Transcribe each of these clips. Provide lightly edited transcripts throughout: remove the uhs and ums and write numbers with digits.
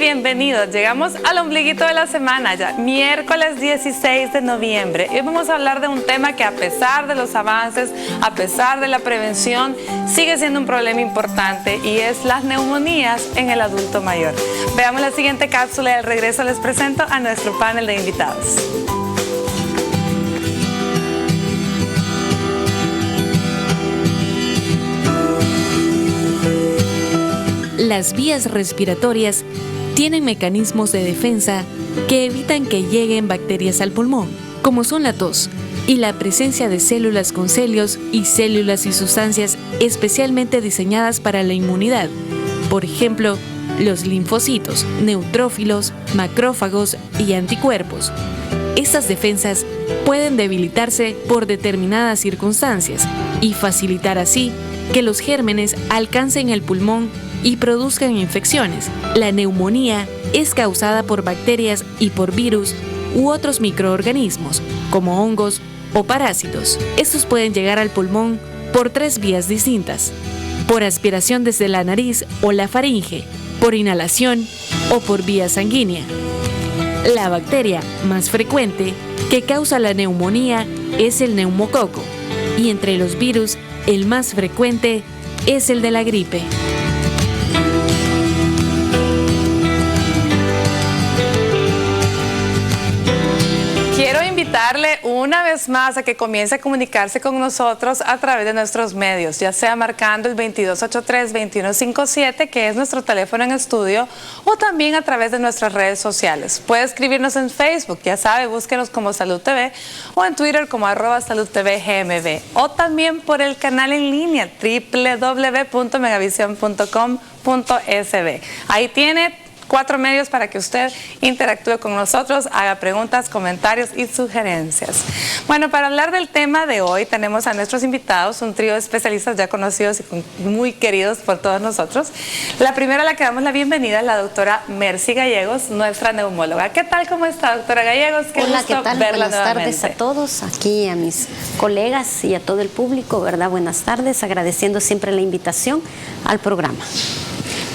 bienvenidos. Llegamos al ombliguito de la semana ya, miércoles 16 de noviembre. Y hoy vamos a hablar de un tema que a pesar de los avances, a pesar de la prevención, sigue siendo un problema importante y es las neumonías en el adulto mayor. Veamos la siguiente cápsula y al regreso les presento a nuestro panel de invitados. Las vías respiratorias tienen mecanismos de defensa que evitan que lleguen bacterias al pulmón, como son la tos y la presencia de células con celios y células y sustancias especialmente diseñadas para la inmunidad. Por ejemplo, los linfocitos, neutrófilos, macrófagos y anticuerpos. Estas defensas pueden debilitarse por determinadas circunstancias y facilitar así que los gérmenes alcancen el pulmón y produzcan infecciones. La neumonía es causada por bacterias y por virus u otros microorganismos, como hongos o parásitos. Estos pueden llegar al pulmón por 3 vías distintas: por aspiración desde la nariz o la faringe, por inhalación o por vía sanguínea. La bacteria más frecuente que causa la neumonía es el neumococo, y entre los virus, el más frecuente es el de la gripe. Quiero invitarle una vez más a que comience a comunicarse con nosotros a través de nuestros medios, ya sea marcando el 2283-2157, que es nuestro teléfono en estudio, o también a través de nuestras redes sociales. Puede escribirnos en Facebook, ya sabe, búsquenos como Salud TV, o en Twitter como @SaludTVGMB, o también por el canal en línea www.megavision.com.sb. Ahí tiene 4 medios para que usted interactúe con nosotros, haga preguntas, comentarios y sugerencias. Bueno, para hablar del tema de hoy tenemos a nuestros invitados, un trío de especialistas ya conocidos y muy queridos por todos nosotros. La primera a la que damos la bienvenida es la doctora Mercy Gallegos, nuestra neumóloga. ¿Qué tal? ¿Cómo está, doctora Gallegos? Hola, ¿qué tal? Buenas tardes a todos, aquí a mis colegas y a todo el público, ¿verdad? Buenas tardes, agradeciendo siempre la invitación al programa.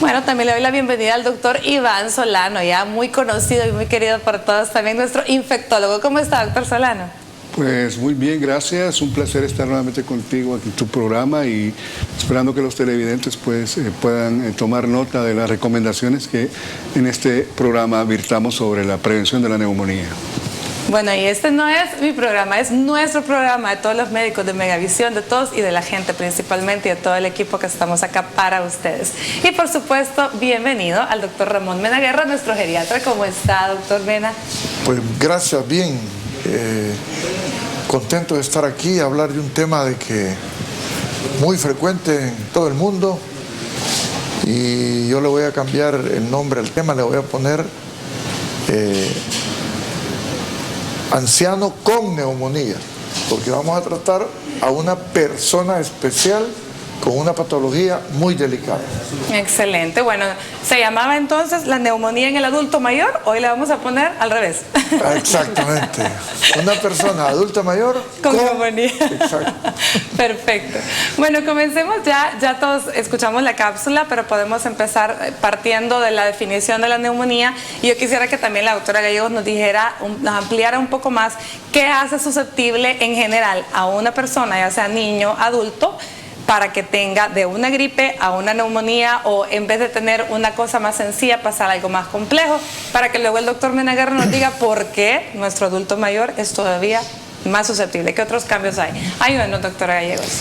Bueno, también le doy la bienvenida al doctor Iván Solano, ya muy conocido y muy querido por todos, también nuestro infectólogo. ¿Cómo está, doctor Solano? Pues muy bien, gracias. Un placer estar nuevamente contigo aquí en tu programa y esperando que los televidentes pues, puedan tomar nota de las recomendaciones que en este programa virtamos sobre la prevención de la neumonía. Bueno, y este no es mi programa, es nuestro programa de todos los médicos de Megavisión, de todos y de la gente principalmente y de todo el equipo que estamos acá para ustedes. Y por supuesto, bienvenido al doctor Ramón Mena Guerra, nuestro geriatra. ¿Cómo está, doctor Mena? Pues gracias, bien. Contento de estar aquí, hablar de un tema de que muy frecuente en todo el mundo, y yo le voy a cambiar el nombre al tema, le voy a poner anciano con neumonía, porque vamos a tratar a una persona especial con una patología muy delicada. Excelente. Bueno, se llamaba entonces la neumonía en el adulto mayor, hoy la vamos a poner al revés. Exactamente. Una persona adulta mayor con neumonía. Exacto. Perfecto. Bueno, comencemos ya todos escuchamos la cápsula, pero podemos empezar partiendo de la definición de la neumonía. Y yo quisiera que también la doctora Gallegos nos dijera, nos ampliara un poco más qué hace susceptible en general a una persona, ya sea niño, adulto, para que tenga de una gripe a una neumonía, o en vez de tener una cosa más sencilla pasar a algo más complejo, para que luego el doctor Mena Guerra nos diga por qué nuestro adulto mayor es todavía más susceptible. ¿Qué otros cambios hay? Ayúdenos, doctora Gallegos.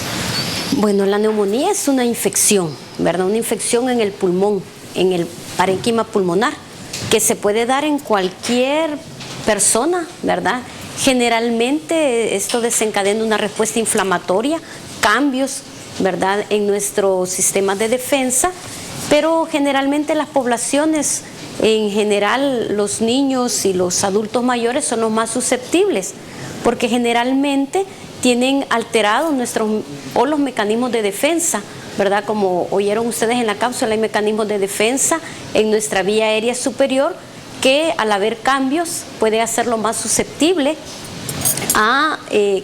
Bueno, la neumonía es una infección, ¿verdad? Una infección en el pulmón, en el parénquima pulmonar, que se puede dar en cualquier persona, ¿verdad? Generalmente esto desencadena una respuesta inflamatoria, cambios, ¿verdad?, en nuestro sistema de defensa, pero generalmente las poblaciones, en general los niños y los adultos mayores son los más susceptibles, porque generalmente tienen alterados los mecanismos de defensa, ¿verdad? Como oyeron ustedes en la cápsula, hay mecanismos de defensa en nuestra vía aérea superior que al haber cambios puede hacerlo más susceptible a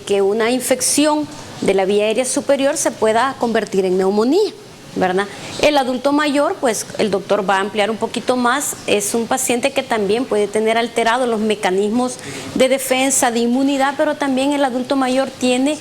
que una infección de la vía aérea superior se pueda convertir en neumonía. ¿verdad? El adulto mayor, pues el doctor va a ampliar un poquito más, es un paciente que también puede tener alterados los mecanismos de defensa, de inmunidad, pero también el adulto mayor tiene,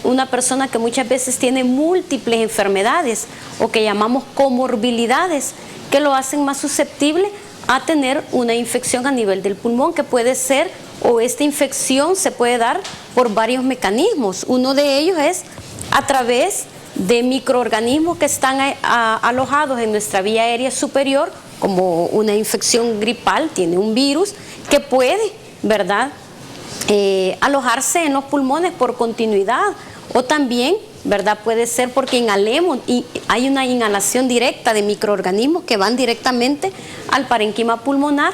una persona que muchas veces tiene múltiples enfermedades o que llamamos comorbilidades, que lo hacen más susceptible a tener una infección a nivel del pulmón, que puede ser, o esta infección se puede dar por varios mecanismos. Uno de ellos es a través de microorganismos que están alojados en nuestra vía aérea superior, como una infección gripal, tiene un virus que puede, ¿verdad?, alojarse en los pulmones por continuidad, o también, ¿verdad?, puede ser porque inhalemos y hay una inhalación directa de microorganismos que van directamente al parénquima pulmonar,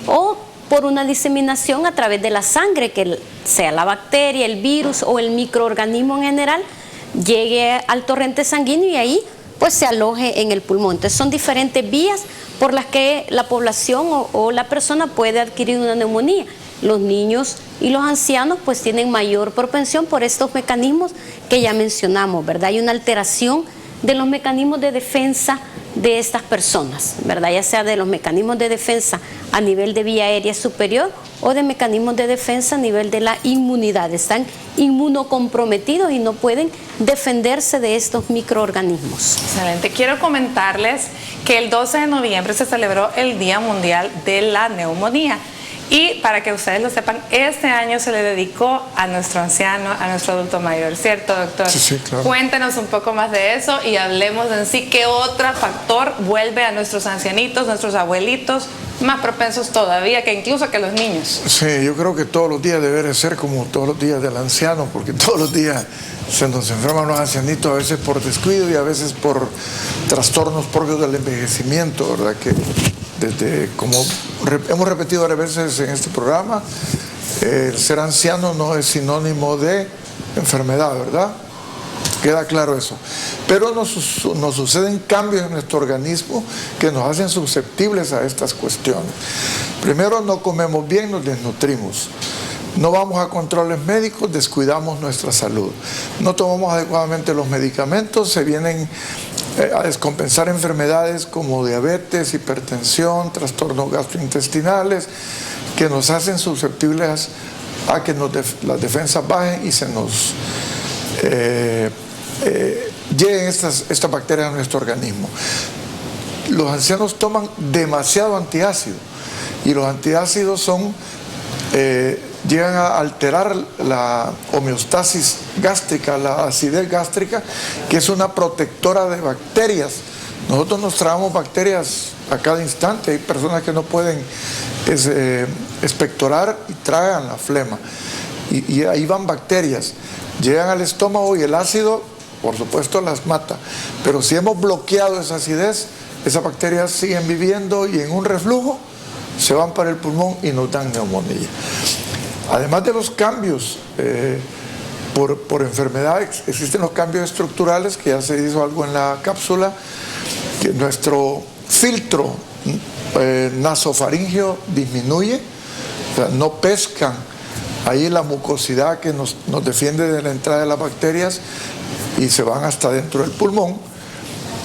o por una diseminación a través de la sangre, que sea la bacteria, el virus o el microorganismo en general, llegue al torrente sanguíneo y ahí pues se aloje en el pulmón. Entonces son diferentes vías por las que la población o la persona puede adquirir una neumonía. Los niños y los ancianos pues tienen mayor propensión por estos mecanismos que ya mencionamos, ¿verdad? Hay una alteración de los mecanismos de defensa de estas personas, ¿verdad? Ya sea de los mecanismos de defensa a nivel de vía aérea superior o de mecanismos de defensa a nivel de la inmunidad. Están inmunocomprometidos y no pueden defenderse de estos microorganismos. Excelente. Quiero comentarles que el 12 de noviembre se celebró el Día Mundial de la Neumonía. Y para que ustedes lo sepan, este año se le dedicó a nuestro anciano, a nuestro adulto mayor, ¿cierto, doctor? Sí, claro. Cuéntenos un poco más de eso y hablemos en sí qué otro factor vuelve a nuestros ancianitos, nuestros abuelitos, más propensos todavía que incluso que los niños. Sí, yo creo que todos los días debe ser como todos los días del anciano, porque todos los días se nos enferman los ancianitos, a veces por descuido y a veces por trastornos propios del envejecimiento, ¿verdad? Que desde, como hemos repetido varias veces en este programa, el ser anciano no es sinónimo de enfermedad, ¿verdad? Queda claro eso. Pero nos suceden cambios en nuestro organismo que nos hacen susceptibles a estas cuestiones. Primero, no comemos bien, nos desnutrimos. No vamos a controles médicos, descuidamos nuestra salud. No tomamos adecuadamente los medicamentos, se vienen a descompensar enfermedades como diabetes, hipertensión, trastornos gastrointestinales, que nos hacen susceptibles a que las defensas bajen y se nos lleguen estas bacterias a nuestro organismo. Los ancianos toman demasiado antiácido y los antiácidos llegan a alterar la homeostasis gástrica, la acidez gástrica, que es una protectora de bacterias. Nosotros nos tragamos bacterias a cada instante. Hay personas que no pueden expectorar y tragan la flema. Y ahí van bacterias. Llegan al estómago y el ácido, por supuesto, las mata. Pero si hemos bloqueado esa acidez, esas bacterias siguen viviendo y en un reflujo se van para el pulmón y nos dan neumonía. Además de los cambios por enfermedades, existen los cambios estructurales, que ya se hizo algo en la cápsula, que nuestro filtro nasofaringeo disminuye, o sea, no pescan ahí la mucosidad que nos defiende de la entrada de las bacterias y se van hasta dentro del pulmón.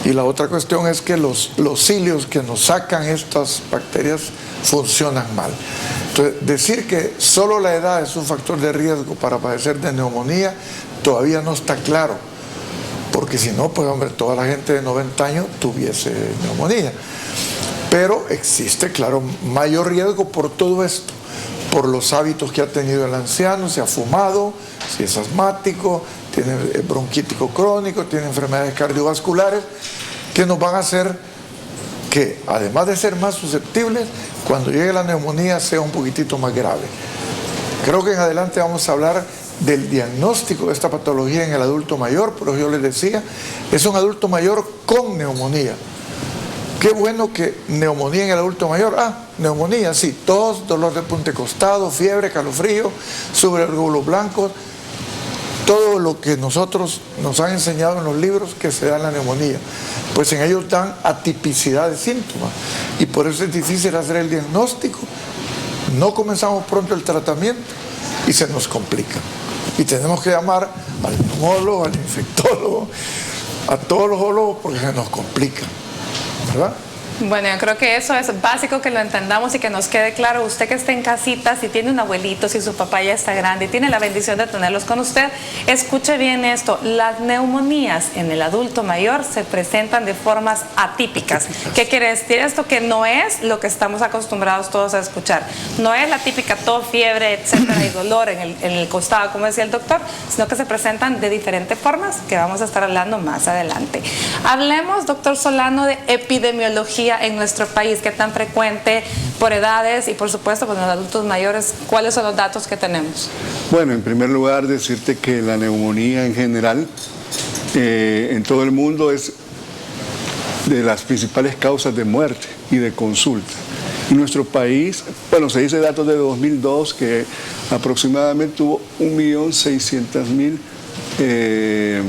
Y la otra cuestión es que los cilios que nos sacan estas bacterias funcionan mal. Entonces, decir que solo la edad es un factor de riesgo para padecer de neumonía todavía no está claro, porque si no, pues hombre, toda la gente de 90 años tuviese neumonía. Pero existe, claro, mayor riesgo por todo esto, por los hábitos que ha tenido el anciano, si ha fumado, si es asmático, tiene bronquítico crónico, tiene enfermedades cardiovasculares, que nos van a hacer que, además de ser más susceptibles, cuando llegue la neumonía sea un poquitito más grave. Creo que en adelante vamos a hablar del diagnóstico de esta patología en el adulto mayor, pero yo les decía, es un adulto mayor con neumonía. Qué bueno que neumonía en el adulto mayor. Neumonía, sí, tos, dolor de punta de costado, fiebre, calofrío, sube los glóbulos blancos, todo lo que nosotros nos han enseñado en los libros que se da en la neumonía, pues en ellos dan atipicidad de síntomas y por eso es difícil hacer el diagnóstico. No comenzamos pronto el tratamiento y se nos complica y tenemos que llamar al neumólogo, al infectólogo, a todos los ólogos porque se nos complica, ¿verdad? Bueno, yo creo que eso es básico que lo entendamos y que nos quede claro. Usted que esté en casita, si tiene un abuelito, si su papá ya está grande y tiene la bendición de tenerlos con usted, escuche bien esto. Las neumonías en el adulto mayor se presentan de formas atípicas. ¿Qué quiere decir esto? Que no es lo que estamos acostumbrados todos a escuchar. No es la típica tos, fiebre, etcétera, y dolor en el costado, como decía el doctor, sino que se presentan de diferentes formas que vamos a estar hablando más adelante. Hablemos, doctor Solano, de epidemiología en nuestro país, qué tan frecuente por edades y por supuesto con los adultos mayores, ¿cuáles son los datos que tenemos? Bueno, en primer lugar decirte que la neumonía en general en todo el mundo es de las principales causas de muerte y de consulta. En nuestro país, bueno, se dice datos de 2002 que aproximadamente hubo 1.600.000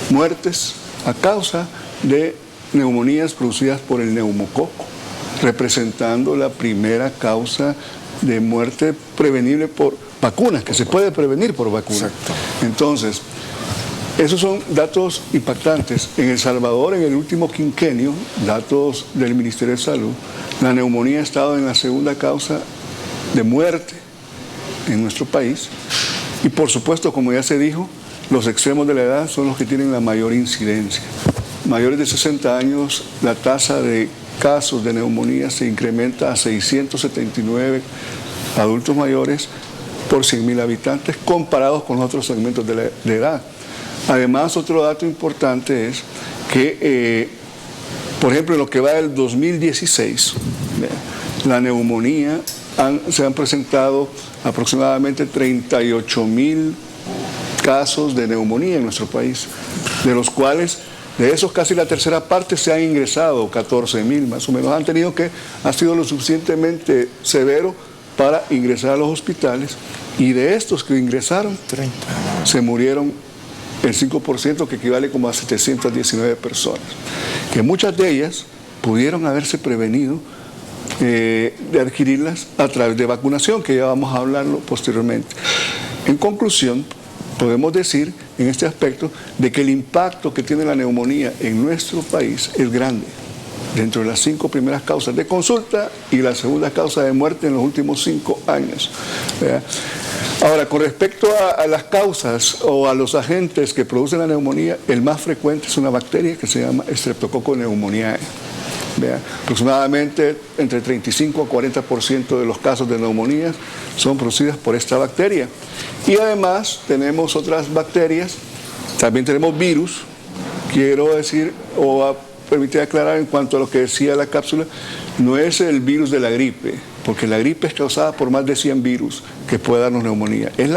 muertes a causa de neumonías producidas por el neumococo, representando la primera causa de muerte prevenible por vacunas, que se puede prevenir por vacunas. Exacto. Entonces, esos son datos impactantes. En El Salvador, en el último quinquenio, datos del Ministerio de Salud, la neumonía ha estado en la segunda causa de muerte en nuestro país. Y por supuesto, como ya se dijo, los extremos de la edad son los que tienen la mayor incidencia. Mayores de 60 años, la tasa de casos de neumonía se incrementa a 679 adultos mayores por 100.000 habitantes comparados con otros segmentos de edad. Además, otro dato importante es que, por ejemplo, en lo que va del 2016, la neumonía se han presentado aproximadamente 38.000 casos de neumonía en nuestro país, de los cuales de esos casi la tercera parte se han ingresado, 14.000 más o menos, ha sido lo suficientemente severo para ingresar a los hospitales, y de estos que ingresaron, 30 se murieron el 5%, que equivale como a 719 personas, que muchas de ellas pudieron haberse prevenido de adquirirlas a través de vacunación, que ya vamos a hablarlo posteriormente. En conclusión, podemos decir en este aspecto de que el impacto que tiene la neumonía en nuestro país es grande, dentro de las 5 primeras causas de consulta y la segunda causa de muerte en los últimos 5 años. Ahora, con respecto a las causas o a los agentes que producen la neumonía, el más frecuente es una bacteria que se llama Streptococcus pneumoniae. Aproximadamente entre 35 a 40% de los casos de neumonías son producidas por esta bacteria. Y además tenemos otras bacterias, también tenemos virus. Quiero decir, permitir aclarar en cuanto a lo que decía la cápsula, no es el virus de la gripe, porque la gripe es causada por más de 100 virus que puede darnos neumonía. Es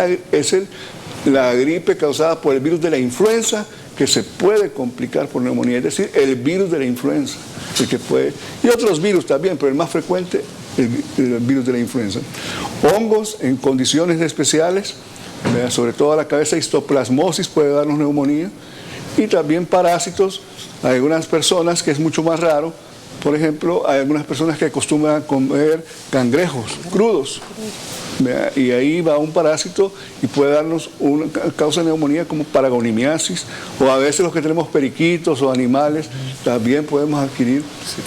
la gripe causada por el virus de la influenza, que se puede complicar por neumonía, es decir, el virus de la influenza, el que puede, y otros virus también, pero el más frecuente, el virus de la influenza. Hongos en condiciones especiales, sobre todo a la cabeza, histoplasmosis puede darnos neumonía, y también parásitos. Hay algunas personas que es mucho más raro, por ejemplo, hay algunas personas que acostumbran a comer cangrejos crudos, y ahí va un parásito y puede darnos una causa de neumonía como paragonimiasis, o a veces los que tenemos periquitos o animales también podemos adquirir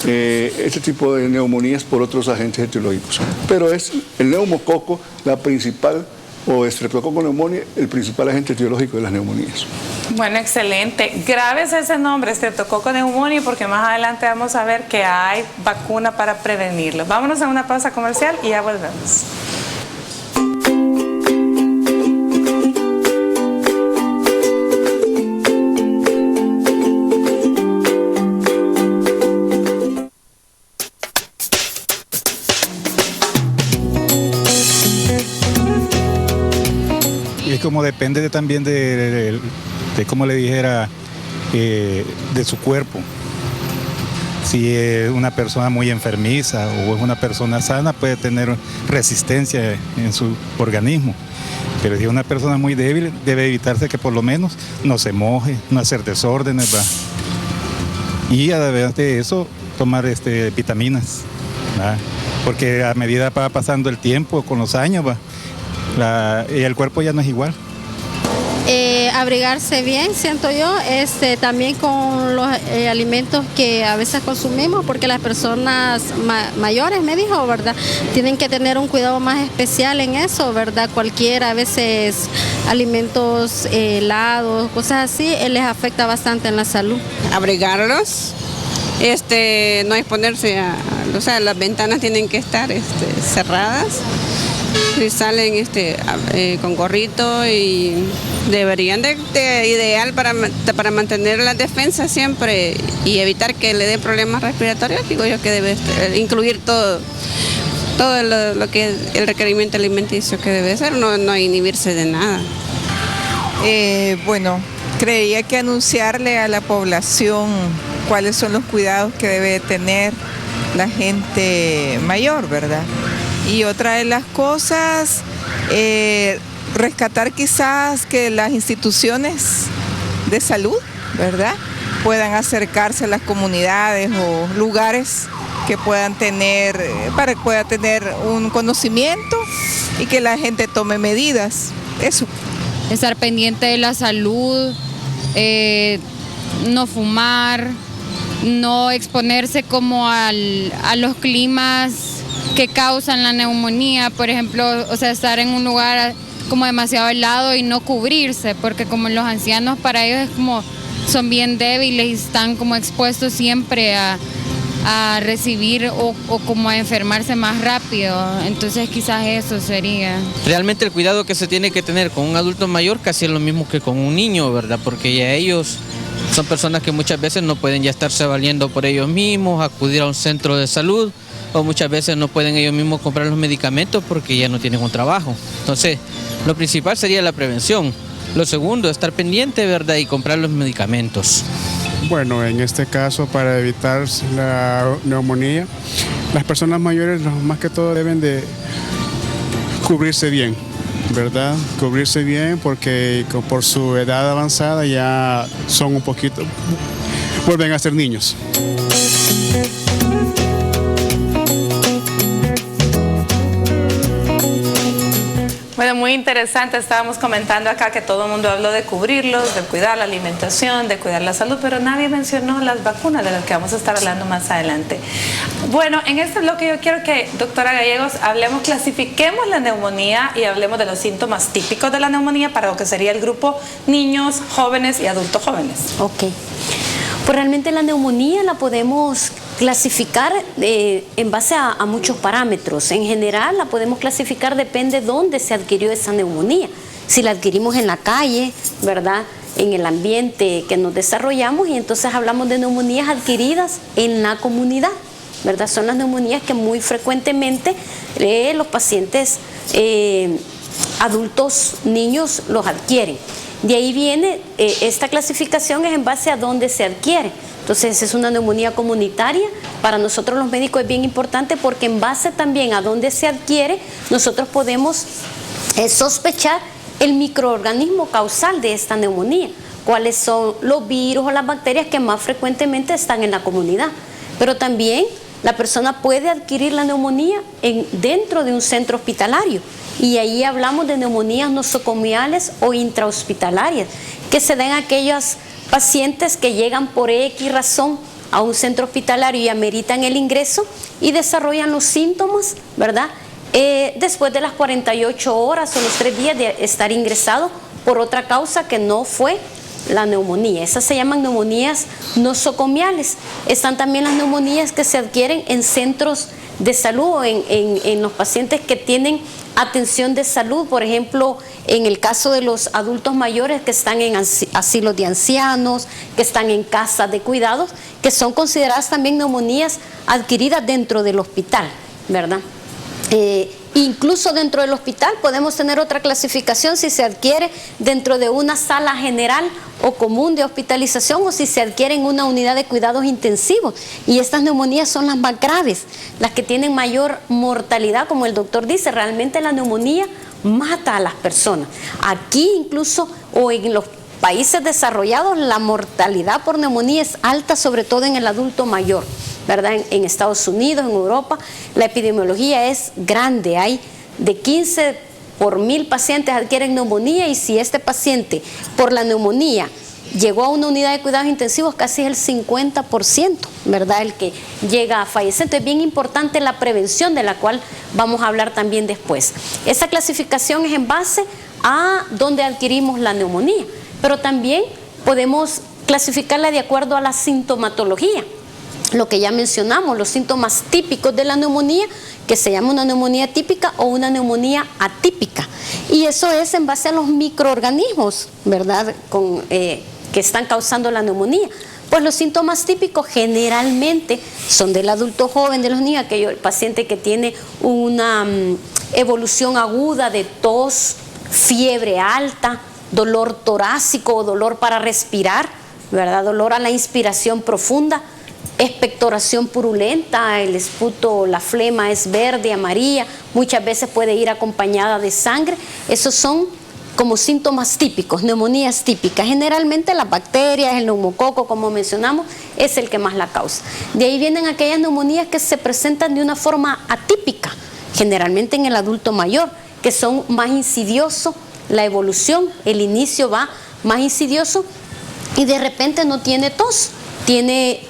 este tipo de neumonías por otros agentes etiológicos. Pero es el neumococo la principal, o Streptococcus pneumoniae, el principal agente etiológico de las neumonías. Bueno, excelente. Grábese ese nombre, Streptococcus pneumoniae, porque más adelante vamos a ver que hay vacuna para prevenirlo. Vámonos a una pausa comercial y ya volvemos. Como depende también de cómo le dijera, de su cuerpo. Si es una persona muy enfermiza o es una persona sana, puede tener resistencia en su organismo. Pero si es una persona muy débil, debe evitarse que por lo menos no se moje, no hacer desórdenes, ¿va? Y además de eso, tomar vitaminas, ¿va? Porque a medida va pasando el tiempo, con los años, ¿va? Y el cuerpo ya no es igual. Abrigarse bien, siento yo, también con los alimentos que a veces consumimos, porque las personas mayores, me dijo, ¿verdad?, tienen que tener un cuidado más especial en eso, ¿verdad? A veces alimentos helados, cosas así, les afecta bastante en la salud. Abrigarlos, no exponerse o sea, las ventanas tienen que estar cerradas. Si salen con gorrito, y deberían de ideal para mantener las defensas siempre y evitar que le dé problemas respiratorios. Digo yo que debe incluir todo lo que es el requerimiento alimenticio que debe ser, no inhibirse de nada. Bueno, creía que anunciarle a la población cuáles son los cuidados que debe tener la gente mayor, ¿verdad? Y otra de las cosas, rescatar quizás que las instituciones de salud, ¿verdad?, puedan acercarse a las comunidades o lugares que puedan tener, para que pueda tener un conocimiento y que la gente tome medidas. Eso. Estar pendiente de la salud, no fumar, no exponerse como a los climas que causan la neumonía, por ejemplo, o sea, estar en un lugar como demasiado helado y no cubrirse, porque como los ancianos, para ellos es como son bien débiles y están como expuestos siempre a recibir o como a enfermarse más rápido, entonces quizás eso sería. Realmente el cuidado que se tiene que tener con un adulto mayor casi es lo mismo que con un niño, ¿verdad? Porque ya ellos son personas que muchas veces no pueden ya estarse valiendo por ellos mismos, acudir a un centro de salud, o muchas veces no pueden ellos mismos comprar los medicamentos porque ya no tienen un trabajo. Entonces, lo principal sería la prevención. Lo segundo, estar pendiente, ¿verdad?, y comprar los medicamentos. Bueno, en este caso, para evitar la neumonía, las personas mayores más que todo deben de cubrirse bien, ¿verdad? Cubrirse bien porque por su edad avanzada ya son un poquito, vuelven a ser niños. Bueno, muy interesante. Estábamos comentando acá que todo el mundo habló de cubrirlos, de cuidar la alimentación, de cuidar la salud, pero nadie mencionó las vacunas, de las que vamos a estar hablando más adelante. Bueno, en este bloque yo quiero que, doctora Gallegos, clasifiquemos la neumonía y hablemos de los síntomas típicos de la neumonía para lo que sería el grupo niños, jóvenes y adultos jóvenes. Ok. Pues realmente la neumonía la podemos clasificar en base a muchos parámetros. En general la podemos clasificar, depende de dónde se adquirió esa neumonía. Si la adquirimos en la calle, ¿verdad?, en el ambiente que nos desarrollamos, y entonces hablamos de neumonías adquiridas en la comunidad, ¿verdad? Son las neumonías que muy frecuentemente los pacientes adultos, niños, los adquieren. De ahí viene, esta clasificación es en base a dónde se adquiere. Entonces es una neumonía comunitaria. Para nosotros los médicos es bien importante porque en base también a dónde se adquiere, nosotros podemos sospechar el microorganismo causal de esta neumonía, cuáles son los virus o las bacterias que más frecuentemente están en la comunidad. Pero también la persona puede adquirir la neumonía dentro de un centro hospitalario, y ahí hablamos de neumonías nosocomiales o intrahospitalarias, que se dan a aquellos pacientes que llegan por X razón a un centro hospitalario y ameritan el ingreso y desarrollan los síntomas, ¿verdad?, después de las 48 horas o los 3 días de estar ingresado por otra causa que no fue la neumonía. Esas se llaman neumonías nosocomiales. Están también las neumonías que se adquieren en centros de salud o en los pacientes que tienen atención de salud, por ejemplo, en el caso de los adultos mayores que están en asilos de ancianos, que están en casas de cuidados, que son consideradas también neumonías adquiridas dentro del hospital, ¿verdad? Incluso dentro del hospital podemos tener otra clasificación si se adquiere dentro de una sala general o común de hospitalización o si se adquiere en una unidad de cuidados intensivos. Y estas neumonías son las más graves, las que tienen mayor mortalidad, como el doctor dice. Realmente la neumonía mata a las personas. Aquí incluso, o en los países desarrollados, la mortalidad por neumonía es alta, sobre todo en el adulto mayor, ¿verdad? En Estados Unidos, en Europa, la epidemiología es grande. Hay de 15 por 1000 pacientes adquieren neumonía, y si este paciente por la neumonía llegó a una unidad de cuidados intensivos, casi es el 50%, ¿verdad?, el que llega a fallecer. Entonces es bien importante la prevención, de la cual vamos a hablar también después. Esa clasificación es en base a dónde adquirimos la neumonía, pero también podemos clasificarla de acuerdo a la sintomatología. Lo que ya mencionamos, los síntomas típicos de la neumonía, que se llama una neumonía típica o una neumonía atípica. Y eso es en base a los microorganismos, ¿verdad?, que están causando la neumonía. Pues los síntomas típicos generalmente son del adulto joven, de los niños, aquel paciente que tiene una evolución aguda de tos, fiebre alta, dolor torácico o dolor para respirar, ¿verdad?, dolor a la inspiración profunda, expectoración purulenta, el esputo, la flema es verde, amarilla, muchas veces puede ir acompañada de sangre. Esos son como síntomas típicos, neumonías típicas. Generalmente las bacterias, el neumococo, como mencionamos, es el que más la causa. De ahí vienen aquellas neumonías que se presentan de una forma atípica, generalmente en el adulto mayor, que son más insidiosos, la evolución, el inicio va más insidioso y de repente no tiene tos, tiene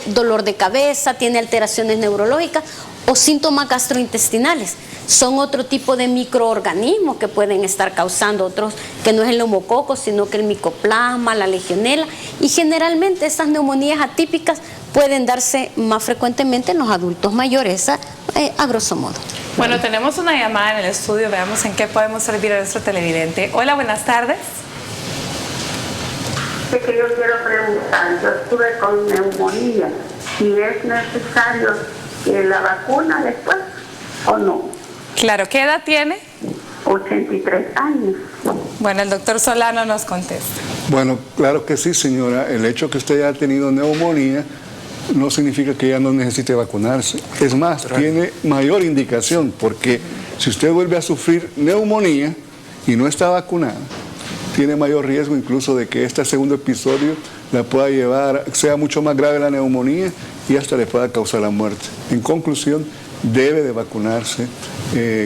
dolor de cabeza, tiene alteraciones neurológicas o síntomas gastrointestinales. Son otro tipo de microorganismos que pueden estar causando, otros que no es el neumococo, sino que el micoplasma, la legionela, y generalmente estas neumonías atípicas pueden darse más frecuentemente en los adultos mayores, a grosso modo. Bueno, tenemos una llamada en el estudio, veamos en qué podemos servir a nuestro televidente. Hola, buenas tardes. Es que yo quiero preguntar, yo estuve con neumonía, si es necesario la vacuna después o no. Claro, ¿qué edad tiene? 83 años. Bueno, el doctor Solano nos contesta. Bueno, claro que sí, señora. El hecho que usted haya tenido neumonía no significa que ya no necesite vacunarse. Es más, tiene mayor indicación, porque si usted vuelve a sufrir neumonía y no está vacunada, tiene mayor riesgo incluso de que este segundo episodio la pueda llevar, sea mucho más grave la neumonía y hasta le pueda causar la muerte. En conclusión, debe de vacunarse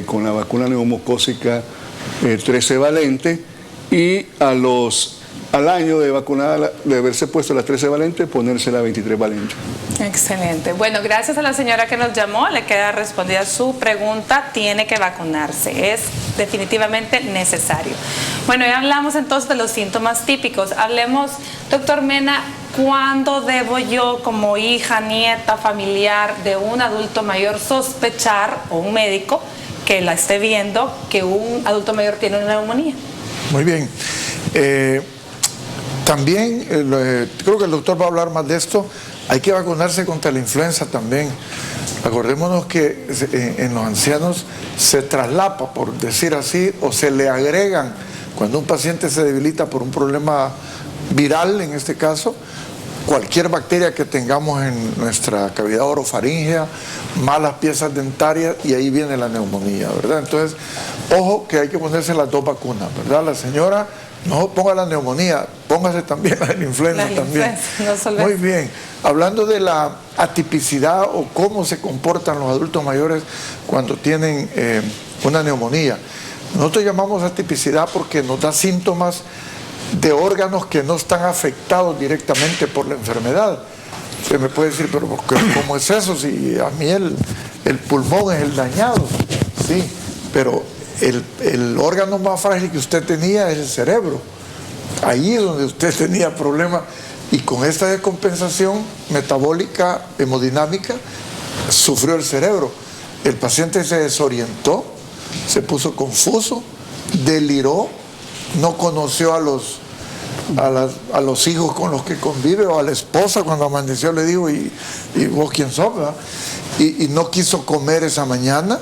con la vacuna neumocócica 13 valente, y al año de vacunada, de haberse puesto la 13 valente, ponerse la 23 valente. Excelente. Bueno, gracias a la señora que nos llamó, le queda respondida su pregunta, tiene que vacunarse, es definitivamente necesario. Bueno, ya hablamos entonces de los síntomas típicos. Hablemos, doctor Mena, ¿cuándo debo yo, como hija, nieta, familiar de un adulto mayor, sospechar, o un médico que la esté viendo, que un adulto mayor tiene una neumonía? Muy bien. También, creo que el doctor va a hablar más de esto, hay que vacunarse contra la influenza también. Acordémonos que en los ancianos se traslapa, por decir así, o se le agregan, cuando un paciente se debilita por un problema viral, en este caso, cualquier bacteria que tengamos en nuestra cavidad orofaríngea, malas piezas dentarias, y ahí viene la neumonía, ¿verdad? Entonces, ojo que hay que ponerse las dos vacunas, ¿verdad? La señora, no ponga la neumonía, póngase también la influenza también. Muy bien. Hablando de la atipicidad o cómo se comportan los adultos mayores cuando tienen una neumonía. Nosotros llamamos atipicidad porque nos da síntomas de órganos que no están afectados directamente por la enfermedad. Usted me puede decir, pero ¿cómo es eso? Si a mí el pulmón es el dañado. Sí, pero el órgano más frágil que usted tenía es el cerebro. Ahí es donde usted tenía problemas, y con esta descompensación metabólica, hemodinámica, sufrió el cerebro. El paciente se desorientó, se puso confuso, deliró, no conoció a los hijos con los que convive, o a la esposa cuando amaneció le dijo, ¿y vos quién sos? ¿Verdad? Y no quiso comer esa mañana,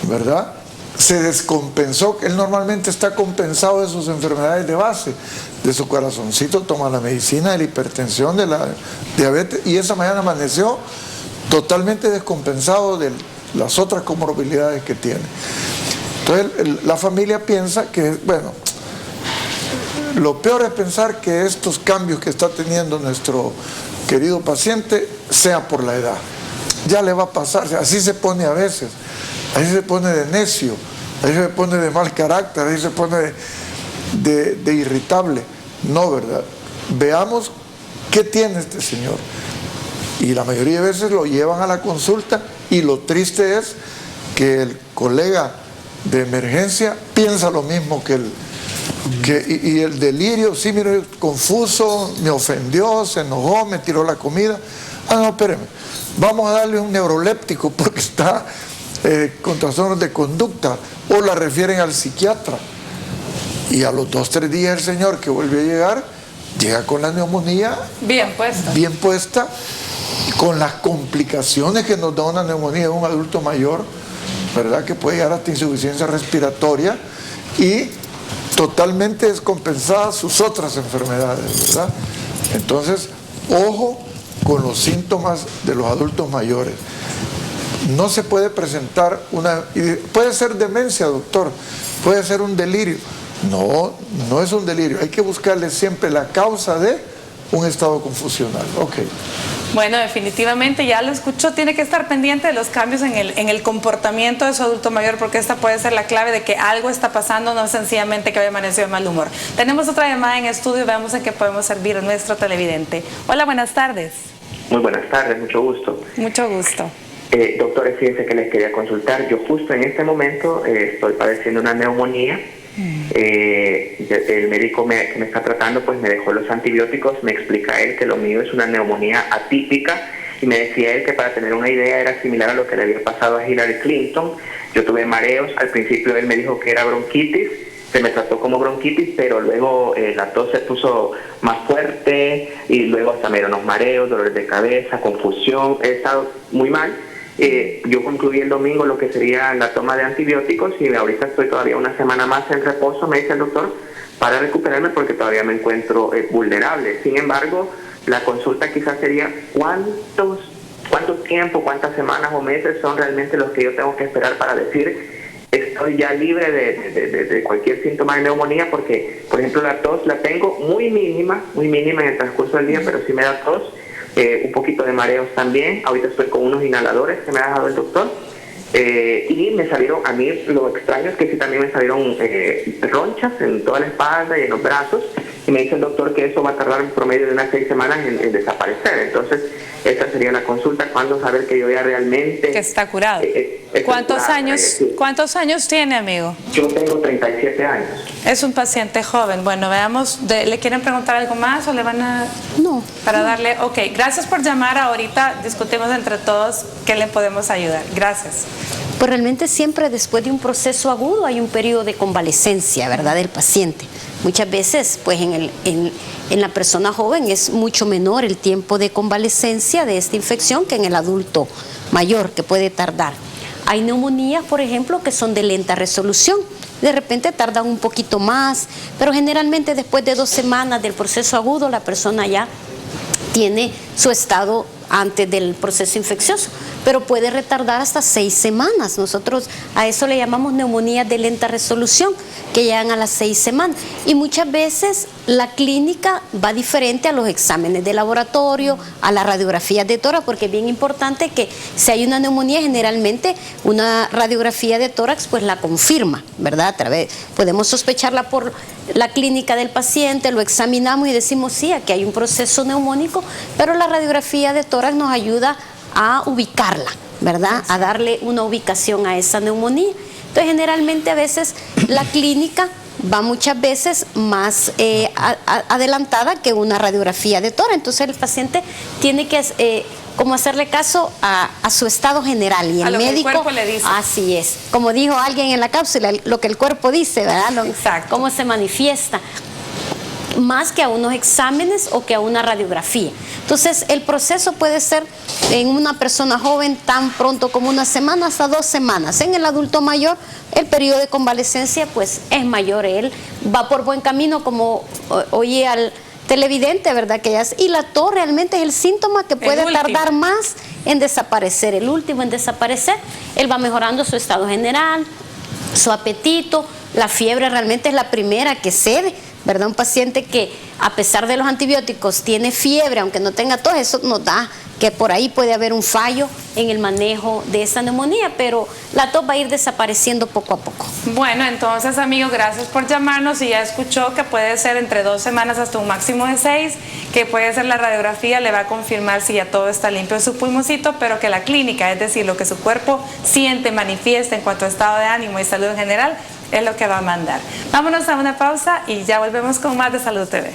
¿verdad? Se descompensó. Él normalmente está compensado de sus enfermedades de base, de su corazoncito, toma la medicina de la hipertensión, de la diabetes, y esa mañana amaneció totalmente descompensado de las otras comorbilidades que tiene. Entonces la familia piensa que, bueno, lo peor es pensar que estos cambios que está teniendo nuestro querido paciente sea por la edad. Ya le va a pasar, así se pone a veces, así se pone de necio, ahí se pone de mal carácter, ahí se pone de irritable. No, ¿verdad? Veamos qué tiene este señor. Y la mayoría de veces lo llevan a la consulta y lo triste es que el colega de emergencia piensa lo mismo que él. Y el delirio, sí, mire, confuso, me ofendió, se enojó, me tiró la comida. Ah, no, espéreme, vamos a darle un neuroléptico porque está con trastornos de conducta, o la refieren al psiquiatra. Y a los 2-3 días el señor que vuelve a llegar, llega con la neumonía bien puesta, con las complicaciones que nos da una neumonía de un adulto mayor, ¿verdad? Que puede llegar hasta insuficiencia respiratoria y totalmente descompensadas sus otras enfermedades, ¿verdad? Entonces, ojo con los síntomas de los adultos mayores. No se puede presentar puede ser demencia, doctor, puede ser un delirio. No, no es un delirio, hay que buscarle siempre la causa de un estado confusional. Ok. Bueno, definitivamente, ya lo escuchó, tiene que estar pendiente de los cambios en el comportamiento de su adulto mayor, porque esta puede ser la clave de que algo está pasando, no sencillamente que haya amanecido de mal humor. Tenemos otra llamada en estudio, veamos en qué podemos servir a nuestro televidente. Hola, buenas tardes. Muy buenas tardes, mucho gusto. Mucho gusto. Doctores, fíjense que les quería consultar. Yo justo en este momento estoy padeciendo una neumonía. El médico que me está tratando pues me dejó los antibióticos, me explica él que lo mío es una neumonía atípica y me decía él que para tener una idea era similar a lo que le había pasado a Hillary Clinton. Yo tuve mareos, al principio él me dijo que era bronquitis, se me trató como bronquitis, pero luego la tos se puso más fuerte y luego hasta me dieron unos mareos, dolores de cabeza, confusión, he estado muy mal. Yo concluí el domingo lo que sería la toma de antibióticos y ahorita estoy todavía una semana más en reposo, me dice el doctor, para recuperarme porque todavía me encuentro vulnerable. Sin embargo, la consulta quizás sería cuánto tiempo, cuántas semanas o meses son realmente los que yo tengo que esperar para decir estoy ya libre de cualquier síntoma de neumonía, porque por ejemplo la tos la tengo muy mínima en el transcurso del día, pero sí me da tos. Un poquito de mareos también. Ahorita estoy con unos inhaladores que me ha dejado el doctor. Y me salieron, a mí lo extraño es que sí también me salieron ronchas en toda la espalda y en los brazos. Y me dice el doctor que eso va a tardar un promedio de unas 6 semanas en desaparecer. Entonces, esa sería la consulta, cuándo saber que yo ya realmente... Que está curado. ¿Cuántos años tiene, amigo? Yo tengo 37 años. Es un paciente joven. Bueno, veamos, ¿le quieren preguntar algo más o le van a...? No. Para darle... Ok, gracias por llamar. Ahorita discutimos entre todos qué le podemos ayudar. Gracias. Pues realmente siempre después de un proceso agudo hay un periodo de convalecencia, ¿verdad?, del paciente. Muchas veces, pues en la persona joven es mucho menor el tiempo de convalecencia de esta infección que en el adulto mayor, que puede tardar. Hay neumonías, por ejemplo, que son de lenta resolución. De repente tardan un poquito más, pero generalmente después de 2 semanas del proceso agudo, la persona ya tiene su estado antes del proceso infeccioso, pero puede retardar hasta 6 semanas. Nosotros a eso le llamamos neumonías de lenta resolución, que llegan a las 6 semanas. Y muchas veces la clínica va diferente a los exámenes de laboratorio, a las radiografías de tórax, porque es bien importante que si hay una neumonía, generalmente una radiografía de tórax pues la confirma, ¿verdad? Podemos sospecharla por la clínica del paciente, lo examinamos y decimos sí, aquí hay un proceso neumónico, pero la radiografía de tórax nos ayuda a ubicarla, ¿verdad? A darle una ubicación a esa neumonía. Entonces, generalmente a veces la clínica va muchas veces más adelantada que una radiografía de tórax. Entonces, el paciente tiene que como hacerle caso a su estado general y el médico, que el cuerpo le dice. Así es. Como dijo alguien en la cápsula, lo que el cuerpo dice, ¿verdad? Exacto. Cómo se manifiesta, más que a unos exámenes o que a una radiografía. Entonces, el proceso puede ser en una persona joven tan pronto como 1 semana hasta 2 semanas. En el adulto mayor, el periodo de convalecencia pues es mayor. Él va por buen camino, como oye al televidente, ¿verdad? Y la tos realmente es el síntoma que puede tardar más en desaparecer, el último en desaparecer. Él va mejorando su estado general, su apetito, la fiebre realmente es la primera que cede, ¿verdad? Un paciente que a pesar de los antibióticos tiene fiebre, aunque no tenga tos, eso nos da que por ahí puede haber un fallo en el manejo de esta neumonía, pero la tos va a ir desapareciendo poco a poco. Bueno, entonces, amigos, gracias por llamarnos, y ya escuchó que puede ser entre 2 semanas hasta un máximo de 6, que puede ser la radiografía, le va a confirmar si ya todo está limpio en su pulmoncito, pero que la clínica, es decir, lo que su cuerpo siente, manifiesta en cuanto a estado de ánimo y salud en general, es lo que va a mandar. Vámonos a una pausa y ya volvemos con más de Salud TV.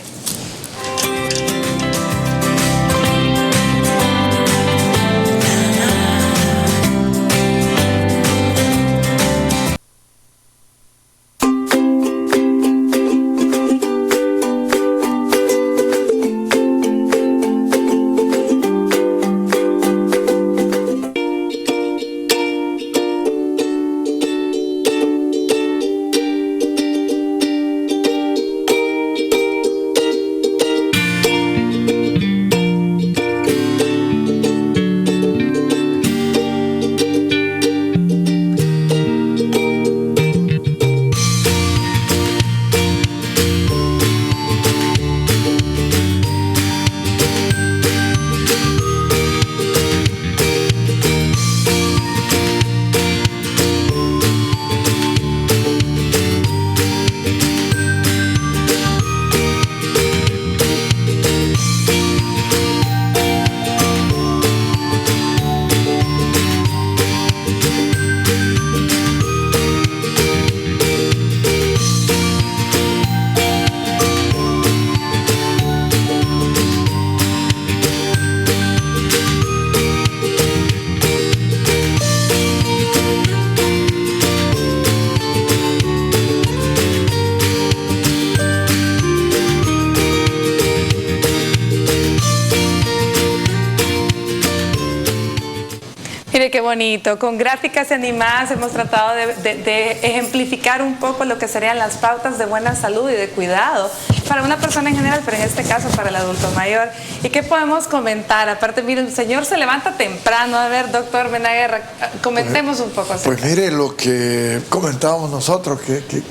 Mire qué bonito, con gráficas animadas hemos tratado de ejemplificar un poco lo que serían las pautas de buena salud y de cuidado para una persona en general, pero en este caso para el adulto mayor. ¿Y qué podemos comentar? Aparte, mire, el señor se levanta temprano. A ver, doctor Menaguerra, comentemos un poco acerca. Pues mire lo que comentábamos nosotros,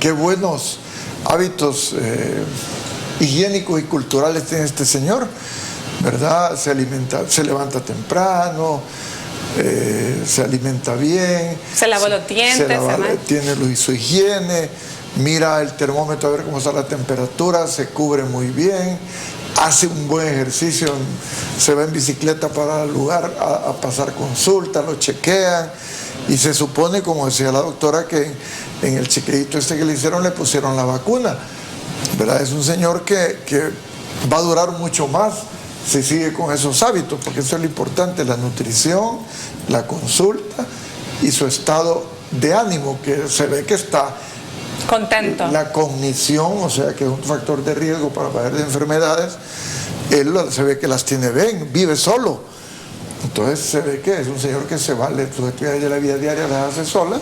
qué buenos hábitos higiénicos y culturales tiene este señor, ¿verdad? Se levanta temprano, se alimenta bien, se lava los dientes, tiene su higiene, mira el termómetro a ver cómo está la temperatura, se cubre muy bien, hace un buen ejercicio, se va en bicicleta para el lugar a pasar consulta, lo chequean, y se supone, como decía la doctora, que en el chequeito este que le hicieron le pusieron la vacuna, ¿verdad? Es un señor que va a durar mucho más si sigue con esos hábitos, porque eso es lo importante, la nutrición, la consulta y su estado de ánimo, que se ve que está contento. La cognición, o sea, que es un factor de riesgo para padecer enfermedades, él se ve que las tiene bien, vive solo. Entonces se ve que es un señor que se vale sus actividades de la vida diaria, las hace sola,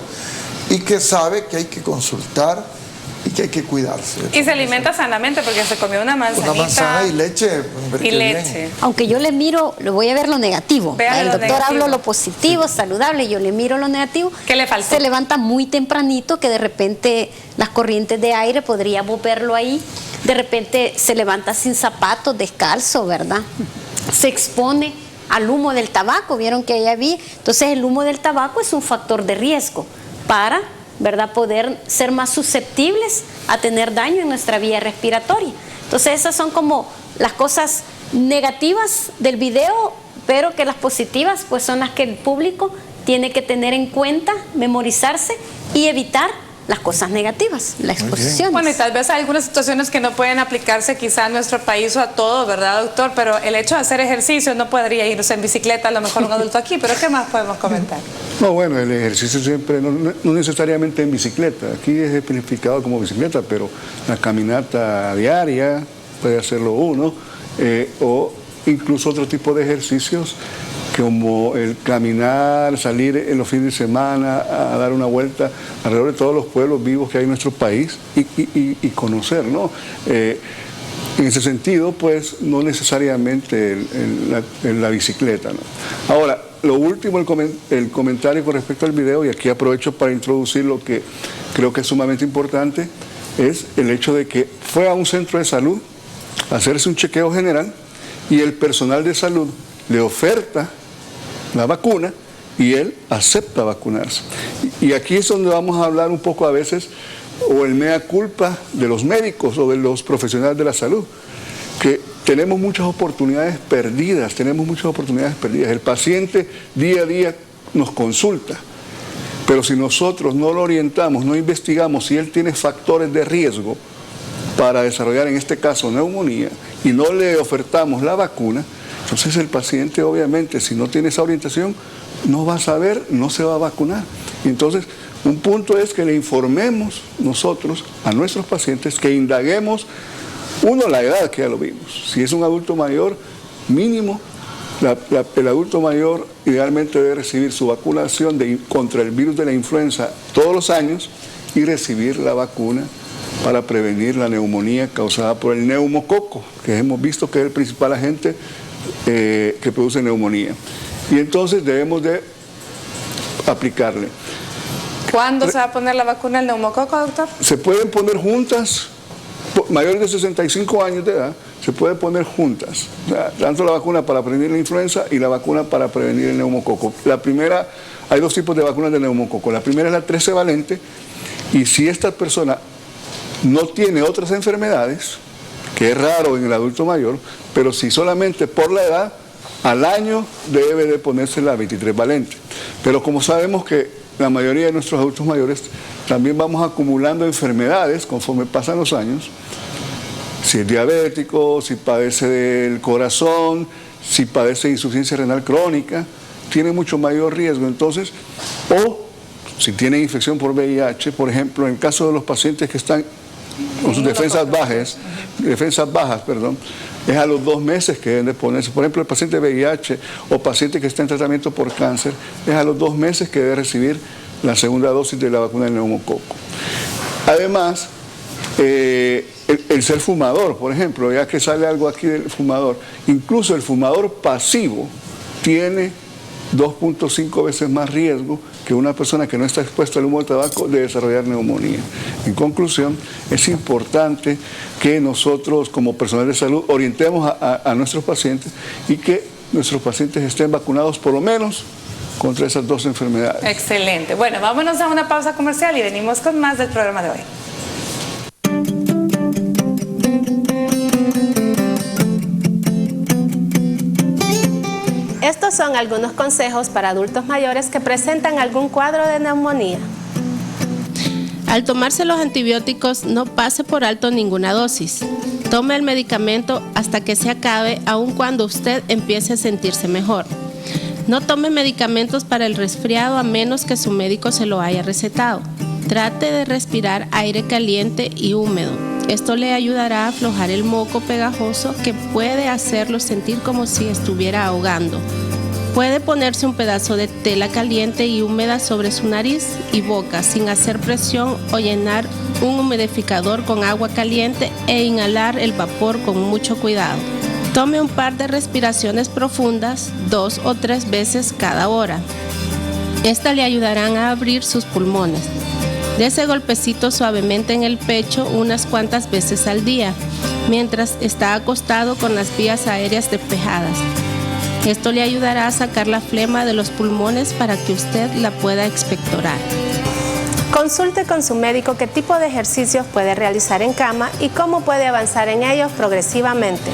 y que sabe que hay que consultar y que hay que cuidarse. Y se alimenta sanamente porque se comió una manzanita. Una manzana y leche. Y leche. Aunque yo le miro, le voy a ver lo negativo. El doctor habló lo positivo, saludable, yo le miro lo negativo. ¿Qué le faltó? Se levanta muy tempranito, que de repente las corrientes de aire podríamos verlo ahí. De repente se levanta sin zapatos, descalzo, ¿verdad? Se expone al humo del tabaco, vieron que allá vi. Entonces el humo del tabaco es un factor de riesgo para, ¿verdad?, poder ser más susceptibles a tener daño en nuestra vía respiratoria. Entonces esas son como las cosas negativas del video, pero que las positivas pues son las que el público tiene que tener en cuenta, memorizarse y evitar las cosas negativas, la exposición. Bueno, y tal vez hay algunas situaciones que no pueden aplicarse quizá a nuestro país o a todo, ¿verdad, doctor? Pero el hecho de hacer ejercicio, no podría irse en bicicleta, a lo mejor un adulto aquí, pero ¿qué más podemos comentar? No, bueno, el ejercicio siempre, no necesariamente en bicicleta, aquí es especificado como bicicleta, pero la caminata diaria puede hacerlo uno, o incluso otro tipo de ejercicios como el caminar, salir en los fines de semana a dar una vuelta alrededor de todos los pueblos vivos que hay en nuestro país y conocer, ¿no? En ese sentido, pues, no necesariamente la bicicleta, ¿no? Ahora, lo último, el comentario con respecto al video, y aquí aprovecho para introducir lo que creo que es sumamente importante, es el hecho de que fue a un centro de salud a hacerse un chequeo general y el personal de salud le oferta la vacuna y él acepta vacunarse. Y aquí es donde vamos a hablar un poco a veces, o el mea culpa de los médicos o de los profesionales de la salud, que tenemos muchas oportunidades perdidas, El paciente día a día nos consulta, pero si nosotros no lo orientamos, no investigamos si él tiene factores de riesgo para desarrollar, en este caso, neumonía, y no le ofertamos la vacuna, entonces el paciente, obviamente, si no tiene esa orientación, no va a saber, no se va a vacunar. Y entonces, un punto es que le informemos nosotros a nuestros pacientes, que indaguemos, uno, la edad, que ya lo vimos. Si es un adulto mayor, mínimo, el adulto mayor idealmente debe recibir su vacunación contra el virus de la influenza todos los años y recibir la vacuna para prevenir la neumonía causada por el neumococo, que hemos visto que es el principal agente que produce neumonía. Y entonces debemos de aplicarle. ¿Cuándo se va a poner la vacuna del neumococo, doctor? Se pueden poner juntas, mayores de 65 años de edad, se puede poner juntas, o sea, tanto la vacuna para prevenir la influenza y la vacuna para prevenir el neumococo. La primera, hay dos tipos de vacunas de neumococo. La primera es la 13 valente, y si esta persona no tiene otras enfermedades, que es raro en el adulto mayor, pero si solamente por la edad, al año debe de ponerse la 23 valente. Pero como sabemos que la mayoría de nuestros adultos mayores también vamos acumulando enfermedades conforme pasan los años, si es diabético, si padece del corazón, si padece de insuficiencia renal crónica, tiene mucho mayor riesgo. Entonces, o si tiene infección por VIH, por ejemplo, en el caso de los pacientes que están con sus defensas bajas, es a los 2 meses que deben de ponerse. Por ejemplo, el paciente de VIH o paciente que está en tratamiento por cáncer, es a los 2 meses que debe recibir la segunda dosis de la vacuna del neumococo. Además, el ser fumador, por ejemplo, ya que sale algo aquí del fumador, incluso el fumador pasivo tiene 2.5 veces más riesgo que una persona que no está expuesta al humo del tabaco de desarrollar neumonía. En conclusión, es importante que nosotros como personal de salud orientemos a nuestros pacientes y que nuestros pacientes estén vacunados por lo menos contra esas 2 enfermedades. Excelente. Bueno, vámonos a una pausa comercial y venimos con más del programa de hoy. Estos son algunos consejos para adultos mayores que presentan algún cuadro de neumonía. Al tomarse los antibióticos, no pase por alto ninguna dosis. Tome el medicamento hasta que se acabe, aun cuando usted empiece a sentirse mejor. No tome medicamentos para el resfriado a menos que su médico se lo haya recetado. Trate de respirar aire caliente y húmedo. Esto le ayudará a aflojar el moco pegajoso que puede hacerlo sentir como si estuviera ahogando. Puede ponerse un pedazo de tela caliente y húmeda sobre su nariz y boca sin hacer presión o llenar un humidificador con agua caliente e inhalar el vapor con mucho cuidado. Tome un par de respiraciones profundas 2 o 3 veces cada hora. Estas le ayudarán a abrir sus pulmones. Dese golpecitos suavemente en el pecho unas cuantas veces al día, mientras está acostado con las vías aéreas despejadas. Esto le ayudará a sacar la flema de los pulmones para que usted la pueda expectorar. Consulte con su médico qué tipo de ejercicios puede realizar en cama y cómo puede avanzar en ellos progresivamente.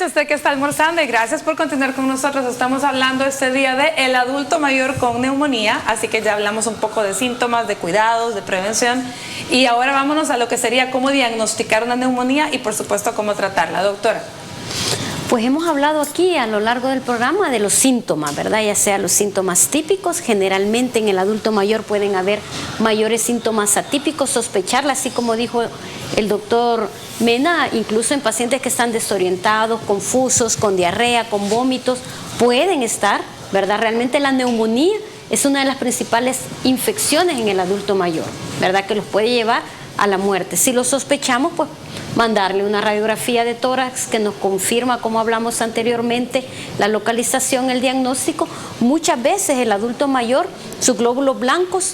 Usted que está almorzando y gracias por continuar con nosotros. Estamos hablando este día de el adulto mayor con neumonía, así que ya hablamos un poco de síntomas, de cuidados, de prevención, y ahora vámonos a lo que sería cómo diagnosticar una neumonía y por supuesto cómo tratarla, doctora. Pues hemos hablado aquí a lo largo del programa de los síntomas, ¿verdad? Ya sea los síntomas típicos, generalmente en el adulto mayor pueden haber mayores síntomas atípicos, sospecharla, así como dijo el doctor Mena, incluso en pacientes que están desorientados, confusos, con diarrea, con vómitos, pueden estar, ¿verdad? Realmente la neumonía es una de las principales infecciones en el adulto mayor, ¿verdad? Que los puede llevar a la muerte. Si lo sospechamos, pues mandarle una radiografía de tórax que nos confirma, como hablamos anteriormente, la localización, el diagnóstico. Muchas veces el adulto mayor, sus glóbulos blancos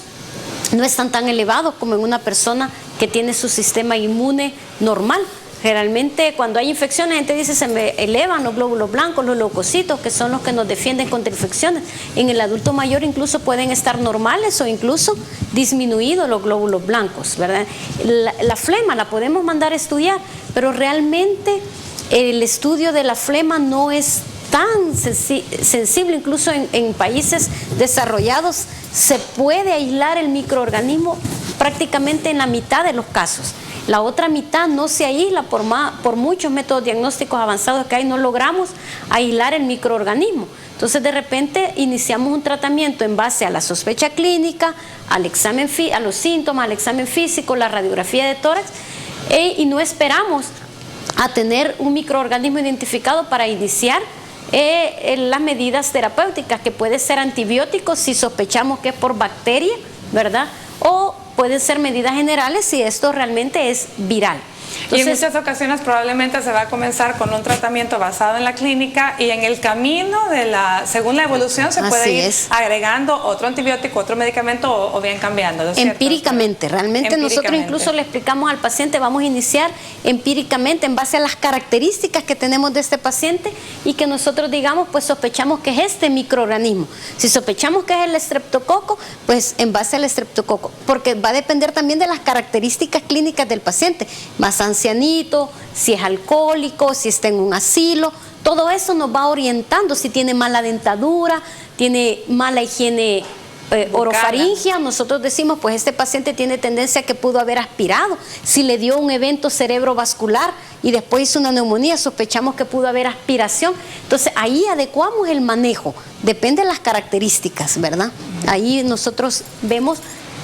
no están tan elevados como en una persona que tiene su sistema inmune normal. Generalmente cuando hay infecciones, la gente dice se me elevan los glóbulos blancos, los leucocitos, que son los que nos defienden contra infecciones. En el adulto mayor incluso pueden estar normales o incluso disminuidos los glóbulos blancos, ¿verdad? La flema la podemos mandar a estudiar, pero realmente el estudio de la flema no es tan sensible. Incluso en países desarrollados se puede aislar el microorganismo prácticamente en la mitad de los casos. La otra mitad no se aísla por muchos métodos diagnósticos avanzados que hay, no logramos aislar el microorganismo. Entonces de repente iniciamos un tratamiento en base a la sospecha clínica, al examen, a los síntomas, al examen físico, la radiografía de tórax, y no esperamos a tener un microorganismo identificado para iniciar las medidas terapéuticas, que puede ser antibióticos si sospechamos que es por bacteria, ¿verdad? O pueden ser medidas generales si esto realmente es viral. Entonces, y en muchas ocasiones probablemente se va a comenzar con un tratamiento basado en la clínica, y en el camino según la evolución se puede ir agregando otro antibiótico, otro medicamento, o bien cambiando, ¿no es cierto? Empíricamente, realmente nosotros incluso le explicamos al paciente, vamos a iniciar empíricamente en base a las características que tenemos de este paciente y que nosotros digamos, pues sospechamos que es este microorganismo. Si sospechamos que es el estreptococo, pues en base al estreptococo, porque va a depender también de las características clínicas del paciente, más ancianito, si es alcohólico, si está en un asilo, todo eso nos va orientando. Si tiene mala dentadura, tiene mala higiene orofaringia, nosotros decimos, pues este paciente tiene tendencia a que pudo haber aspirado. Si le dio un evento cerebrovascular y después hizo una neumonía, sospechamos que pudo haber aspiración. Entonces ahí adecuamos el manejo, depende de las características, ¿verdad? Ahí nosotros vemos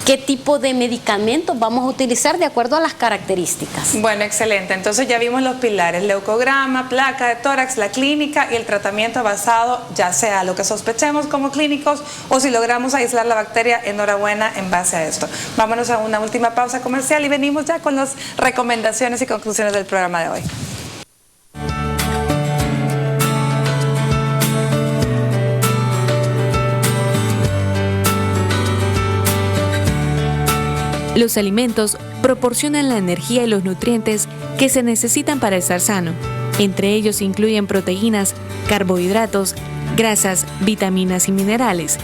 qué tipo de medicamentos vamos a utilizar de acuerdo a las características. Bueno, excelente. Entonces ya vimos los pilares: leucograma, placa de tórax, la clínica y el tratamiento basado ya sea lo que sospechemos como clínicos, o si logramos aislar la bacteria, enhorabuena en base a esto. Vámonos a una última pausa comercial y venimos ya con las recomendaciones y conclusiones del programa de hoy. Los alimentos proporcionan la energía y los nutrientes que se necesitan para estar sano. Entre ellos incluyen proteínas, carbohidratos, grasas, vitaminas y minerales.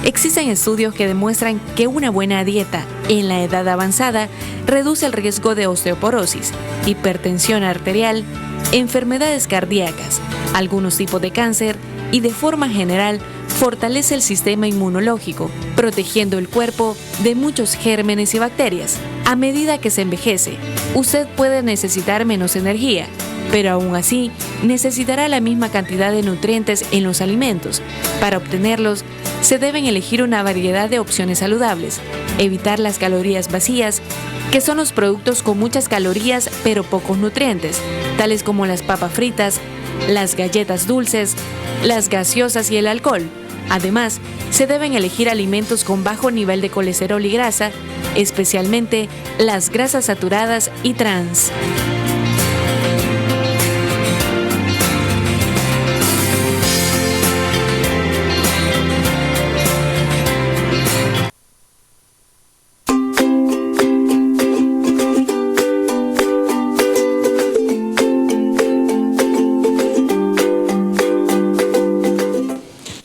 Existen estudios que demuestran que una buena dieta en la edad avanzada reduce el riesgo de osteoporosis, hipertensión arterial, enfermedades cardíacas, algunos tipos de cáncer y de forma general fortalece el sistema inmunológico, protegiendo el cuerpo de muchos gérmenes y bacterias. A medida que se envejece, usted puede necesitar menos energía, pero aún así necesitará la misma cantidad de nutrientes en los alimentos. Para obtenerlos, se deben elegir una variedad de opciones saludables, evitar las calorías vacías, que son los productos con muchas calorías pero pocos nutrientes, tales como las papas fritas, las galletas dulces, las gaseosas y el alcohol. Además, se deben elegir alimentos con bajo nivel de colesterol y grasa, especialmente las grasas saturadas y trans.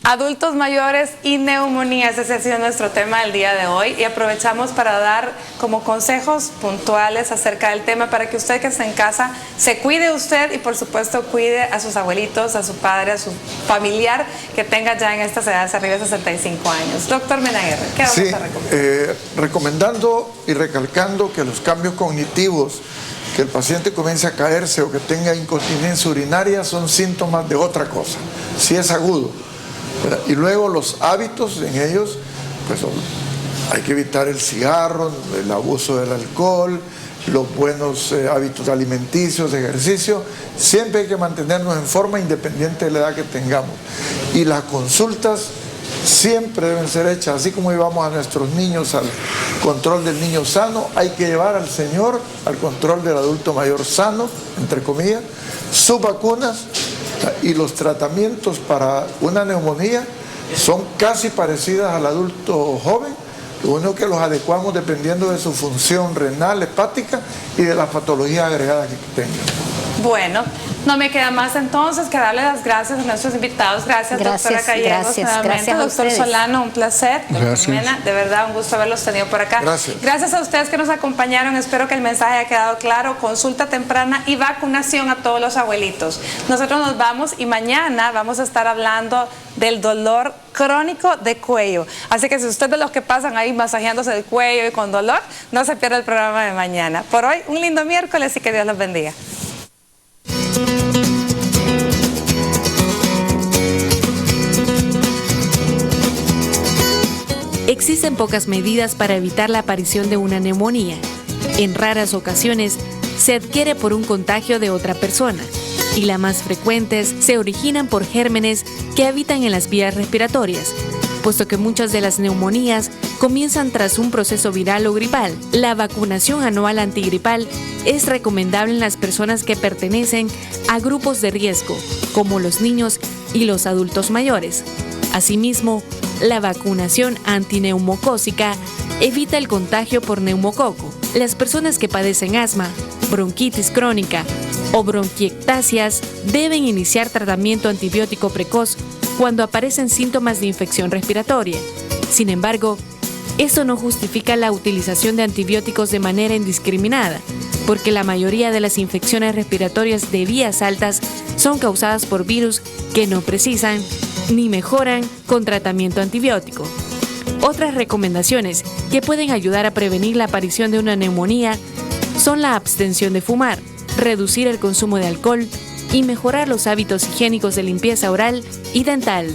Adultos mayores y neumonías, ese ha sido nuestro tema del día de hoy, y aprovechamos para dar como consejos puntuales acerca del tema para que usted que está en casa se cuide usted y por supuesto cuide a sus abuelitos, a su padre, a su familiar que tenga ya en estas edades arriba de 65 años. Doctor Menaguerre, ¿qué vamos a recomendar? Recomendando y recalcando que los cambios cognitivos, que el paciente comience a caerse o que tenga incontinencia urinaria son síntomas de otra cosa, si es agudo. Y luego los hábitos en ellos, pues hay que evitar el cigarro, el abuso del alcohol, los buenos hábitos alimenticios, de ejercicio. Siempre hay que mantenernos en forma independiente de la edad que tengamos. Y las consultas siempre deben ser hechas, así como llevamos a nuestros niños al control del niño sano, hay que llevar al señor al control del adulto mayor sano, entre comillas, sus vacunas y los tratamientos para una neumonía son casi parecidas al adulto joven, lo único que los adecuamos dependiendo de su función renal, hepática y de las patologías agregadas que tengan. Bueno, no me queda más entonces que darle las gracias a nuestros invitados. Gracias doctora Gallegos, nuevamente. Doctor Solano, un placer. Doctor Jimena, de verdad, un gusto haberlos tenido por acá. Gracias a ustedes que nos acompañaron. Espero que el mensaje haya quedado claro. Consulta temprana y vacunación a todos los abuelitos. Nosotros nos vamos y mañana vamos a estar hablando del dolor crónico de cuello. Así que si usted es de los que pasan ahí masajeándose el cuello y con dolor, no se pierda el programa de mañana. Por hoy, un lindo miércoles y que Dios los bendiga. Existen pocas medidas para evitar la aparición de una neumonía. En raras ocasiones se adquiere por un contagio de otra persona y las más frecuentes se originan por gérmenes que habitan en las vías respiratorias, puesto que muchas de las neumonías comienzan tras un proceso viral o gripal. La vacunación anual antigripal es recomendable en las personas que pertenecen a grupos de riesgo, como los niños y los adultos mayores. Asimismo, la vacunación antineumocócica evita el contagio por neumococo. Las personas que padecen asma, bronquitis crónica o bronquiectasias deben iniciar tratamiento antibiótico precoz cuando aparecen síntomas de infección respiratoria. Sin embargo, eso no justifica la utilización de antibióticos de manera indiscriminada, porque la mayoría de las infecciones respiratorias de vías altas son causadas por virus que no precisan ni mejoran con tratamiento antibiótico. Otras recomendaciones que pueden ayudar a prevenir la aparición de una neumonía son la abstención de fumar, reducir el consumo de alcohol y mejorar los hábitos higiénicos de limpieza oral y dental.